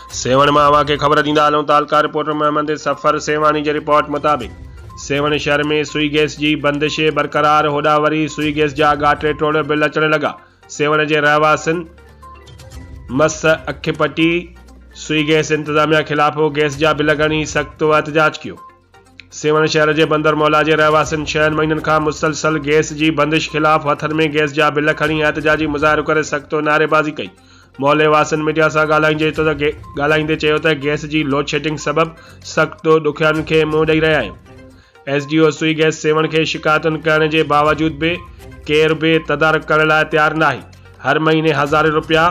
सेवण में अवां खे ख़बर ॾींदा हलूं तालका रिपोर्टर मोहम्मद सफ़र सेवानी जी रिपोर्ट मुताबिक़ सेवण शहर में सुई गैस की बंदिश बरक़रार। होॾा वरी सुई गैस जा ॻाटे टोड़ बिल अचण लॻा। सेवण के रहवासिन मस अख पटी सुई गैस इंतजामिया खिलाफ गैस जा बिल खणी सख्त एहतजाज कियो। सेवण शहर के बंदर मौला के रहवासिन 6 महीनन का मुसलसल गैस की बंदिश खिलाफ हथन में गैस जा बिल खणी एहतजाजी मुज़ाहिरो करे सख्त नारेबाजी कई। मोहल्ले वासिन मीडिया से ॻाल्हाईंदे चयो त गैस की लोड शेडिंग सबब सख्त ॾुखियानि खे मुंहुं ॾेई रहिया आहियूं। SDO सुई गैस सेवण के शिकायतुन करण के बावजूद भी केर भी तदारक करण लाइ तैयार नाहे। हर महीने हज़ारे रुपया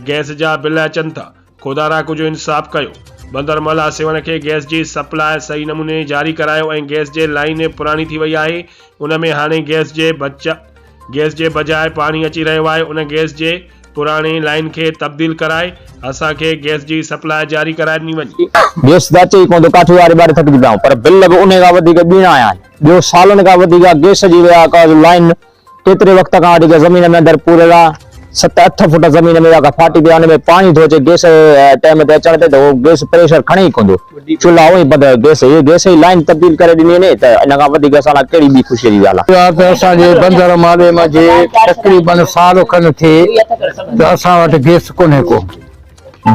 गैस जा बिल अचन था। खुदारा कुछ इंसाफ कयो। बंदर मौला सेवण के गैस की सप्लाई सही नमूने जारी करायो ऐं गैस जे लाइन पुरानी थी वई आहे। उनमें हाणे गैस जे बजाय पानी अची रहियो आहे। उन गैस जे पुरानी लाइन के तब्दील कराए असा के गैस की सप्लाई जारी कराए दी वञे। गैस दा चई कोन काठी वारे बारे थक दी पर बिल भी उन का वधिक बीना आया जो सालन का वधिक गैस जी लाइन केतरे वक्त का जमीन में अंदर पूरा 7-8 फुट जमीन में फाटी पे में पानी थो अचे गैस टाइम ते अचण ते तो गैस प्रेशर खणे ही कोंदो चूल्हा वही बदल गैस ही लाइन तब्दील करे दी ने त इन का वधिक असां केड़ी भी खुशी दी ॻाल्हि आहे। असां जे बंदर माले में जे तकरीबन साल खन थे त असां वट गैस कोने को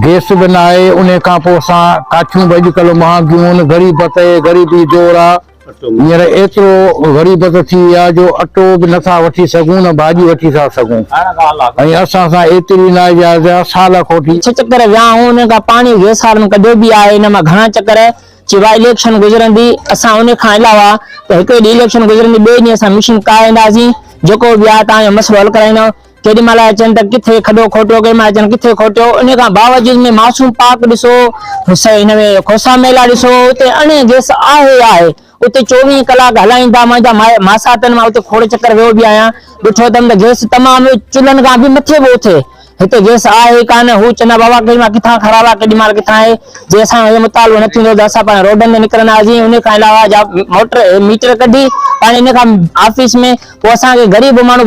गैस भी ना है। उन का पो असां काठियूं भी अॼुकल्ह महांगियूं गरीबत गरीबी जोर आ हींअर एतिरो गरीबत थी आहे जो अटो भी नथा वठी सघूं न भाॼी वठी था सघूं ऐं असां सां एतिरी ना साल खोटी 6 चक्कर विया उन का पानी गैस वारनि कढियो भी आहे। इन मां घणा चक्कर चिवा इलेक्शन गुजरंदी असां उन खां अलावा त हिकु ॾींहुं इलेक्शन गुजरंदी ॿिए ॾींहुं असां मिशन कराईंदासीं जेको भी आहे तव्हांजो मसलो हल कराईंदा। केॾी महिल अचनि त किथे खॾो खोटियो केॾी महिल अचनि किथे खोटियो। उन खां बावजूद में मासूम पार्क ॾिसो हिन में खोसा मेला ॾिसो उते अणे गैस आहे उते 24 कलाक हलाईंदा। मुंहिंजा मासातनि मां उते खोड़ चक्कर वियो भी आहियां ॾिठो अथमि त गैस तमामु चुल्हनि खां भी मथे भी उथे हिते गैस आहे कान। हू चवंदा बाबा केॾी महिल किथां ख़राब आहे केॾी महिल किथां आहे जे असां मुतालबो न थींदो त असां पंहिंजे रोडनि ते निकिरंदासीं। उन खां अलावा मोटर मीटर कढी पाण इन खां ऑफिस में पोइ असांखे ग़रीब माण्हू